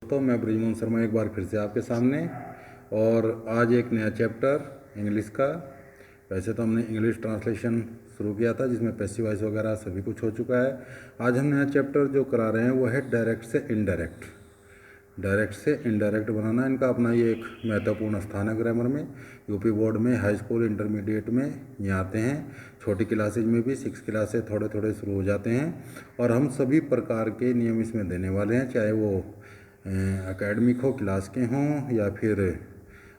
दोस्तों, मैं ब्रिजमोहन शर्मा एक बार फिर से आपके सामने। और आज एक नया चैप्टर इंग्लिश का। वैसे तो हमने इंग्लिश ट्रांसलेशन शुरू किया था जिसमें पैसिव वॉइस वगैरह सभी कुछ हो चुका है। आज हम नया चैप्टर जो करा रहे हैं वो है डायरेक्ट से इनडायरेक्ट। डायरेक्ट से इनडायरेक्ट बनाना इनका अपना ये एक महत्वपूर्ण स्थान है ग्रामर में। यूपी बोर्ड में हाई स्कूल इंटरमीडिएट में ये आते हैं। छोटी क्लासेज में भी 6 क्लास से थोड़े थोड़े शुरू हो जाते हैं। और हम सभी प्रकार के नियम इसमें देने वाले हैं, चाहे वो एकेडमिक हो, क्लास के हों, या फिर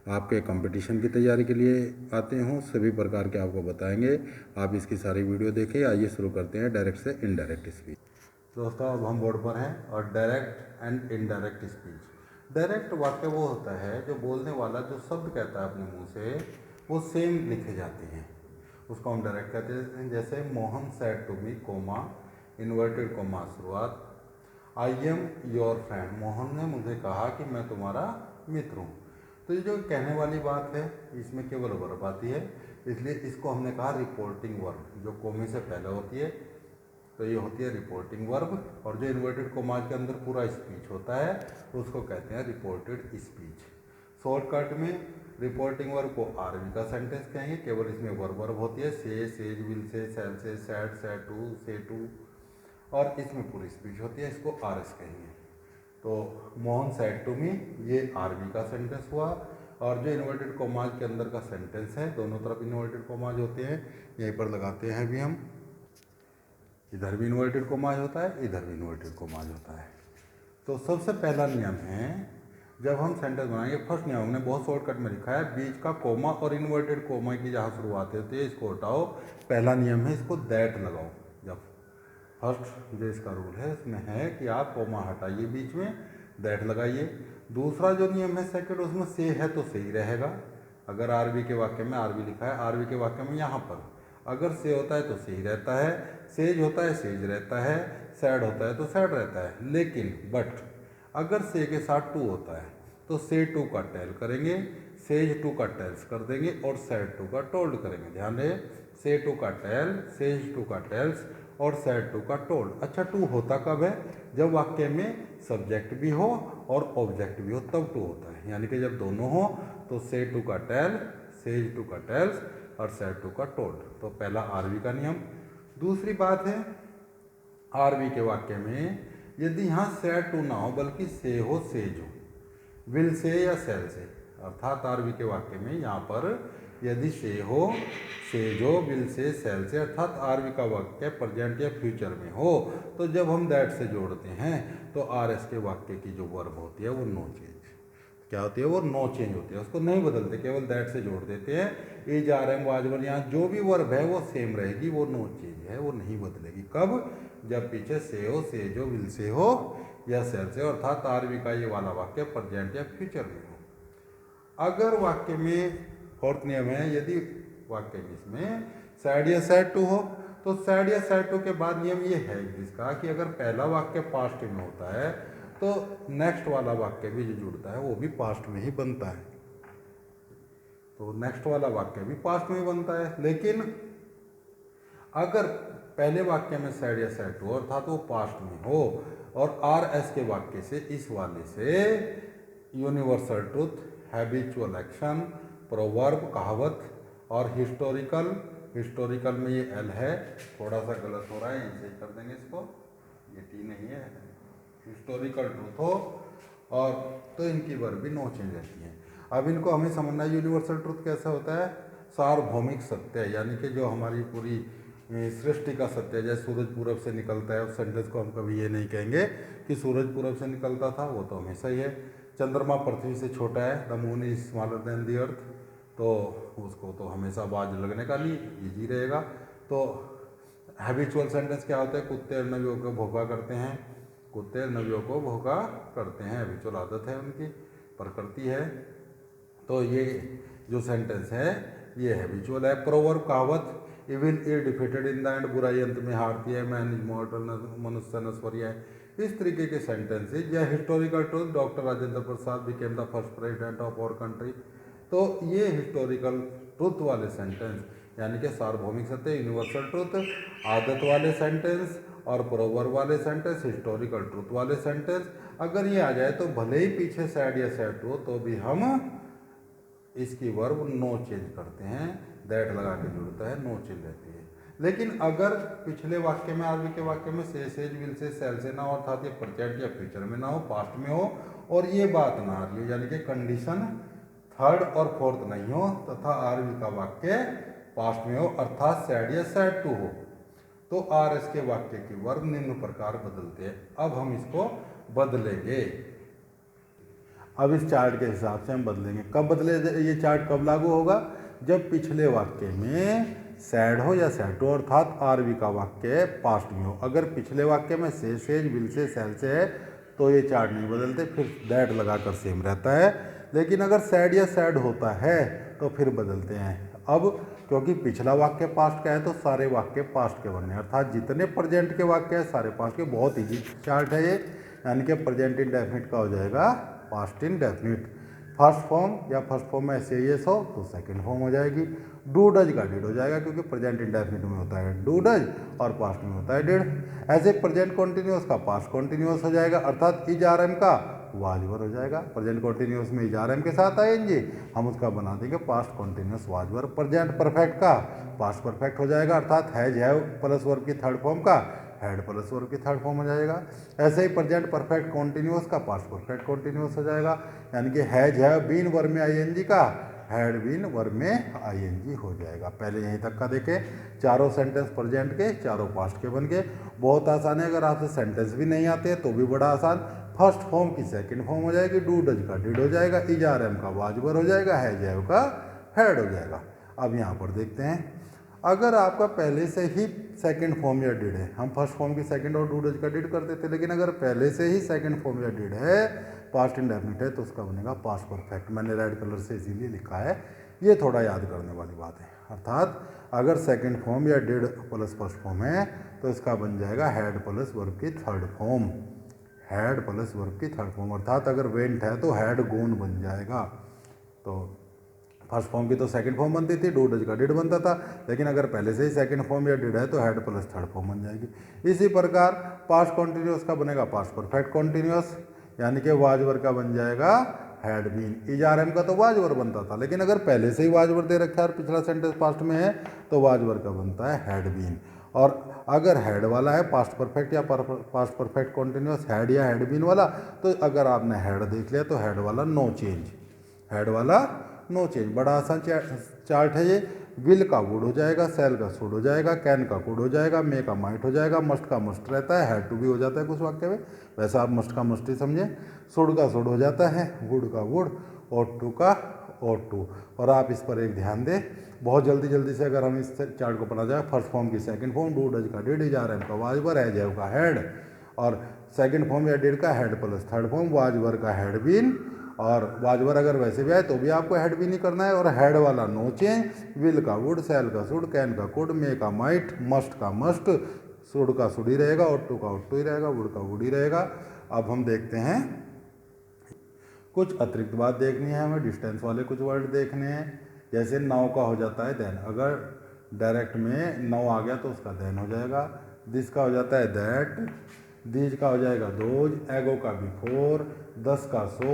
आपके कंपटीशन की तैयारी के लिए आते हों। सभी प्रकार के आपको बताएंगे। आप इसकी सारी वीडियो देखें। आइए शुरू करते हैं डायरेक्ट से इनडायरेक्ट स्पीच। दोस्तों, अब हम बोर्ड पर हैं और direct and indirect speech. Direct वाक्य वो होता है जो बोलने वाला जो शब्द कहता है अपने मुंह से वो सेम लिखे जाते हैं, उसको हम डायरेक्ट कहते हैं। जैसे Mohan said to me comma inverted comma शुरुआत, I am your friend. Mohan ने मुझे कहा कि मैं तुम्हारा मित्र हूँ। तो ये जो कहने वाली बात है इसमें केवल वर्ब आती है, इसलिए इसको हमने कहा रिपोर्टिंग वर्ब, जो कोमे से पहले होती है। तो ये होती है रिपोर्टिंग वर्ब। और जो इन्वर्टेड कोमाज के अंदर पूरा स्पीच होता है उसको कहते हैं रिपोर्टेड स्पीच। शॉर्टकट में रिपोर्टिंग वर्ब को आरवी का सेंटेंस कहेंगे, केवल इसमें वर्ब होती है। से, सेज, विल से, सेल से, सैड, सैड टू, से टू, और इसमें पूरी स्पीच होती है, इसको आरएस कहेंगे। तो मोहन सैड टू मी ये आरवी का सेंटेंस हुआ। और जो इन्वर्टेड कोमाज के अंदर का सेंटेंस है, दोनों तरफ इन्वर्टेड कोमाज होते हैं, यहीं पर लगाते हैं अभी हम। इधर भी इन्वर्टेड कोमाज होता है, इधर भी इन्वर्टेड कोमाज होता है। तो सबसे पहला नियम है जब हम सेंटेंस बनाएंगे, फर्स्ट नियम हमने बहुत शॉर्टकट में लिखा है, बीच का कोमा और इन्वर्टेड कोमा की जहाँ शुरुआत होती है इसको हटाओ। पहला नियम है इसको दैट लगाओ। जब फर्स्ट जो इसका रूल है इसमें है कि आप कोमा हटाइए, बीच में दैट लगाइए। दूसरा जो नियम है सेकंड, उसमें से है तो सही रहेगा। अगर आरबी के वाक्य में आरबी लिखा है, आरबी के वाक्य में यहाँ पर अगर से होता है तो सही रहता है, सेज होता है सेज रहता है, सैड होता है तो सैड रहता है। लेकिन बट अगर से के साथ टू होता है तो से टू का टेल करेंगे, सेज टू का टेल्स कर देंगे और सैड टू का टोल्ड करेंगे। ध्यान रहे, से टू का टेल, सेज टू का टेल्स और सैड टू का टोल्ड। अच्छा, टू होता कब है? जब वाक्य में सब्जेक्ट भी हो और ऑब्जेक्ट भी हो, तब टू होता है। यानी कि जब दोनों हो तो से टू का टेल, सेज टू का टेल्स और सैड टू का टोल्ड। तो पहला आरवी का नियम। दूसरी बात है आरवी के वाक्य में यदि यहाँ सैड टू ना हो बल्कि से हो, सेज हो, विल से या सेल से, अर्थात आरवी के वाक्य में यहाँ पर यदि से हो, सेज हो, विल से, सेल से, अर्थात आरवी का वाक्य प्रेजेंट या फ्यूचर में हो, तो जब हम दैट से जोड़ते हैं तो आर एस के वाक्य की जो वर्ब होती है वो नो चेंज। क्या होती है? वो नो चेंज होती है, उसको नहीं बदलते, केवल दैट से जोड़ देते हैं। ए जा रहे हैं वाजवन, यहाँ जो भी वर्ब है वो सेम रहेगी, वो नो चेंज है, वो नहीं बदलेगी। कब? जब पीछे से हो, सेज हो, विल से हो या सेल से, अर्थात आरवी का ये वाला वाक्य प्रेजेंट या फ्यूचर में हो। अगर वाक्य में फोर्थ नियम है, यदि वाक्य में इसमें सैड या सैड टू हो तो सैड या सैड टू के बाद नियम ये है जिसका कि अगर पहला वाक्य पास्ट में होता है तो नेक्स्ट वाला वाक्य भी जो जुड़ता है वो भी पास्ट में ही बनता है। तो नेक्स्ट वाला वाक्य भी पास्ट में ही बनता है। लेकिन अगर पहले वाक्य में सैड या सैड टू अर्थात वो पास्ट में हो और आर एस के वाक्य से इस वाले से universal truth, habitual action, proverb कहावत और हिस्टोरिकल, हिस्टोरिकल में ये एल है, थोड़ा सा गलत हो रहा है, इसे कर देंगे इसको, ये टी नहीं है, हिस्टोरिकल ट्रूथ हो, और तो इनकी वर्ब भी नो चेंज रहती है। अब इनको हमें समझना है यूनिवर्सल ट्रूथ कैसा होता है? सार्वभौमिक सत्य, यानी कि जो हमारी पूरी सृष्टि का सत्य है। जैसे सूरज पूरब से निकलता है, उस सेंटेंस को हम कभी ये नहीं कहेंगे कि सूरज पूरब से निकलता था, वो तो हमेशा ही है। चंद्रमा पृथ्वी से छोटा है, the moon is smaller than the earth, तो उसको तो हमेशा बाज लगने का नहीं, ईजी रहेगा। तो हैबिचुअल सेंटेंस क्या होता है? कुत्ते नवियों को भोगा करते हैं, कुत्ते नवियों को भोगा करते हैं, हैबिचुअल आदत है उनकी, प्रकृति है। तो ये जो सेंटेंस है ये हैबिचुअल है। प्रोवर्ब कहावत, evil is defeated in the end, बुराई अंत में हारती है, मैन इज मॉर्टल, मनुष्य नश्वर है। इस तरीके के सेंटेंसेज। या historical truth, doctor Rajendra Prasad became the first president of our country. तो ये हिस्टोरिकल ट्रूथ वाले सेंटेंस, यानी कि सार्वभौमिक सत्य, यूनिवर्सल ट्रूथ, आदत वाले सेंटेंस और प्रोवर्ब वाले सेंटेंस, हिस्टोरिकल ट्रूथ वाले सेंटेंस। अगर ये आ जाए तो भले ही पीछे सैड या सैड हो तो भी हम इसकी वर्ब नो चेंज करते हैं, दैट लगा के जुड़ता है, नो चेंज रहती है। लेकिन अगर पिछले वाक्य में, आगे के वाक्य में से, सेज, विल से, सेल से ना हो, अर्थात ये प्रेजेंट या फ्यूचर में ना हो, पास्ट में हो और ये बात ना आ रही हो, यानी कि कंडीशन थर्ड और फोर्थ नहीं हो तथा आर वी का वाक्य पास्ट में हो अर्थात सैड या सैड टू हो, तो आर एस के वाक्य की वर्ब निम्न प्रकार बदलते हैं। अब हम इसको बदलेंगे, अब इस चार्ट के हिसाब से हम बदलेंगे। कब बदले, ये चार्ट कब लागू होगा, जब पिछले वाक्य में सैड हो या सैड हो अर्थात आर वी का वाक्य पास्ट में हो। अगर पिछले वाक्य में से, सेज, विल से, सेल से है तो ये चार्ट नहीं बदलते, फिर दैट लगाकर सेम रहता है। लेकिन अगर सैड या सैड होता है तो फिर बदलते हैं। अब क्योंकि पिछला वाक्य पास्ट का है तो सारे वाक्य पास्ट के बनने, अर्थात जितने प्रेजेंट के वाक्य है सारे पास्ट के। बहुत ईजी चार्ट है ये, यानी कि प्रेजेंट इंडेफिनिट का हो जाएगा पास्ट इंडेफिनिट। फर्स्ट फॉर्म या फर्स्ट फॉर्म में ऐसे एस हो तो सेकंड फॉर्म हो जाएगी। डू डज का डिड हो जाएगा क्योंकि प्रेजेंट इंडेफिनिट में होता है डू डज और पास्ट में होता है डिड। ऐसे प्रेजेंट कॉन्टिन्यूअस का पास्ट कॉन्टिन्यूअस हो जाएगा अर्थात इज आर एम का वाजवर हो जाएगा। प्रेजेंट कॉन्टिन्यूअस में इज आर एम के साथ आएंगे, हम उसका बना देंगे पास्ट कॉन्टिन्यूअस वाजवर। प्रेजेंट परफेक्ट का पास्ट परफेक्ट हो जाएगा अर्थात हैज हैव प्लस वर्ब की थर्ड फॉर्म का हैड प्लस वर्ब की थर्ड फॉर्म हो जाएगा। ऐसे ही प्रेजेंट परफेक्ट कॉन्टिन्यूअस का पास्ट परफेक्ट कॉन्टिन्यूअस हो जाएगा, यानी कि हैज हैव बीन वर्ब में आईएनजी का हैड बीन वर्ब में आईएनजी हो जाएगा। पहले यहीं तक का देखें, चारों सेंटेंस प्रेजेंट के, चारों पास्ट के बन गए। बहुत आसान है, अगर आपसे सेंटेंस भी नहीं आते तो भी बड़ा आसान। फर्स्ट फॉर्म की सेकंड फॉर्म हो जाएगी, डू डज का डिड हो जाएगा, इज आर एम का वाजवर हो जाएगा, हैज हैव का हैड हो जाएगा। अब यहाँ पर देखते हैं, अगर आपका पहले से ही सेकंड फॉर्म या डिड है, हम फर्स्ट फॉर्म की सेकंड और डू डज का डिड करते थे, लेकिन अगर पहले से ही सेकंड फॉर्म या डिड है, पास्ट इंडेफिनिट है, तो उसका बनेगा पास्ट परफेक्ट। मैंने रेड कलर से इसीलिए लिखा है, ये थोड़ा याद करने वाली बात है। अर्थात अगर सेकंड फॉर्म या डिड प्लस फर्स्ट फॉर्म है तो इसका बन जाएगा हैड प्लस वर्ब की third form, had plus verb की थर्ड फॉर्म। अर्थात अगर वेंट है तो हैड गोन बन जाएगा। तो फर्स्ट फॉर्म की तो सेकंड फॉर्म बनती थी, डू डज का डिड बनता था, लेकिन अगर पहले से ही सेकंड फॉर्म या डिड है तो हैड प्लस थर्ड फॉर्म बन जाएगी। इसी प्रकार पास्ट कॉन्टिन्यूअस का बनेगा पास्ट परफेक्ट कॉन्टिन्यूअस, यानी कि वाजवर का बन जाएगा had been. Is are am का तो वाजवर बनता था, लेकिन अगर पहले से ही वाजवर दे रखा है और पिछला सेंटेंस पास्ट में है तो वाजवर का बनता है हैड बीन। और अगर हैड वाला है पास्ट परफेक्ट या पास्ट परफेक्ट कॉन्टिन्यूअस, हैड या हैड बीन वाला, तो अगर आपने हैड देख लिया तो हैड वाला नो चेंज, हैड वाला नो चेंज। बड़ा आसान चार्ट है ये। विल का वुड हो जाएगा, सेल का शुड हो जाएगा, कैन का कुड हो जाएगा, मे का माइट हो जाएगा, मस्ट का मस्ट रहता है, हैड टू भी हो जाता है कुछ वाक्य में, वैसा आप मस्ट का मस्ट ही समझें। शुड का शुड हो जाता है, वुड का वुड, ought to का ought to। और आप इस पर एक ध्यान दें, बहुत जल्दी से अगर हम इस चार्ट को पढ़ा जाए, फर्स्ट फॉर्म की सेकंड फॉर्म, डू डज का डिड, इज आर एम का वाजवर, हैज हैव का हैड, और सेकंड फॉर्म या डिड का हैड प्लस थर्ड फॉर्म, वाजवर का हैड बीन, और वाजवर अगर वैसे भी आए तो भी आपको हैड भी नहीं करना है, और हैड वाला नो चेंज, विल का वुड, सेल का शुड, कैन का कुड, मे का माइट, मस्ट का मस्ट, शुड का शुड ही रहेगा, ought to का ought to ही रहेगा, वुड का वुड ही रहेगा। अब हम देखते हैं, कुछ अतिरिक्त बात देखनी है हमें, डिस्टेंस वाले कुछ वर्ड देखने हैं। जैसे नाउ का हो जाता है देन, अगर डायरेक्ट में नाउ आ गया तो उसका देन हो जाएगा। दिस का हो जाता है दैट, दीज का हो जाएगा दोज, एगो का बिफोर, दस का सो,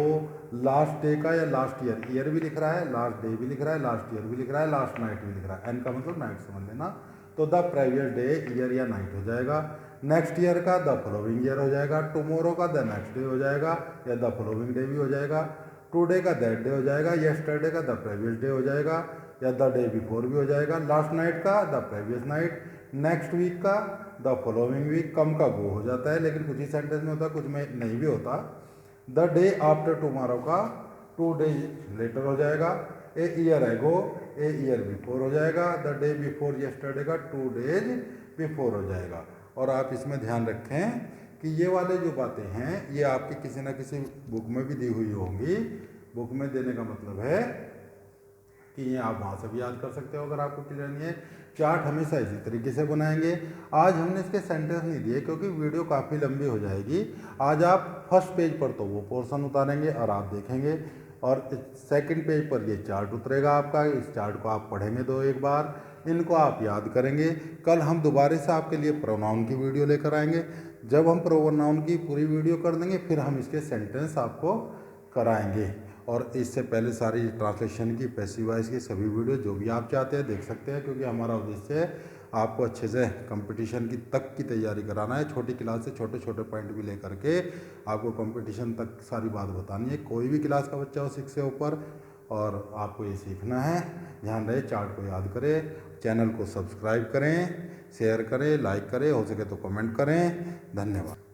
लास्ट डे का या लास्ट ईयर, ईयर भी लिख रहा है, लास्ट डे भी लिख रहा है, लास्ट ईयर भी लिख रहा है, लास्ट नाइट भी लिख रहा है, एन का मतलब नाइट समझ लेना, तो द प्रीवियस डे ईयर या नाइट हो जाएगा। नेक्स्ट ईयर का द फॉलोइंग ईयर हो जाएगा, टुमारो का द नेक्स्ट डे हो जाएगा या द फॉलोइंग डे भी हो जाएगा, टुडे का दैट डे हो जाएगा, येस्टरडे का द प्रीवियस डे हो जाएगा या द डे बिफोर भी हो जाएगा, लास्ट नाइट का the previous night, next week का द फॉलोइंग वीक, कम का गो हो जाता है, लेकिन कुछ ही सेंटेंस में होता है, कुछ में नहीं भी होता। द डे आफ्टर टुमारो का 2 days लेटर हो जाएगा, a year ago, a year before हो जाएगा, द डे बिफोर येस्टरडे का 2 days बिफोर हो जाएगा। और आप इसमें ध्यान रखें कि ये वाले जो बातें हैं ये आपकी किसी न किसी बुक में भी दी हुई होंगी। बुक में देने का मतलब है कि ये आप वहाँ से भी याद कर सकते हो अगर आपको क्लियर नहीं है। चार्ट हमेशा इसी तरीके से बनाएंगे। आज हमने इसके सेंटेंस नहीं दिए क्योंकि वीडियो काफ़ी लंबी हो जाएगी। आज आप फर्स्ट पेज पर तो वो पोर्शन उतारेंगे और आप देखेंगे, और सेकंड पेज पर ये चार्ट उतरेगा आपका। इस चार्ट को आप पढ़ेंगे 2-1 बार, इनको आप याद करेंगे। कल हम दोबारा से आपके लिए प्रोनाउन की वीडियो लेकर आएंगे जब हम प्रोपर नाउन की पूरी वीडियो कर देंगे फिर हम इसके सेंटेंस आपको कराएंगे। और इससे पहले सारी ट्रांसलेशन की, पैसिव वॉइस की सभी वीडियो जो भी आप चाहते हैं देख सकते हैं, क्योंकि हमारा उद्देश्य है आपको अच्छे से कंपटीशन की तक की तैयारी कराना है। छोटी क्लास से छोटे छोटे पॉइंट भी लेकर के आपको कंपटीशन तक सारी बात बतानी है। कोई भी क्लास का बच्चा हो 6 से ऊपर, और आपको ये सीखना है। ध्यान रहे, चार्ट को याद करें, चैनल को सब्सक्राइब करें, शेयर करें, लाइक करें, हो सके तो कमेंट करें। धन्यवाद।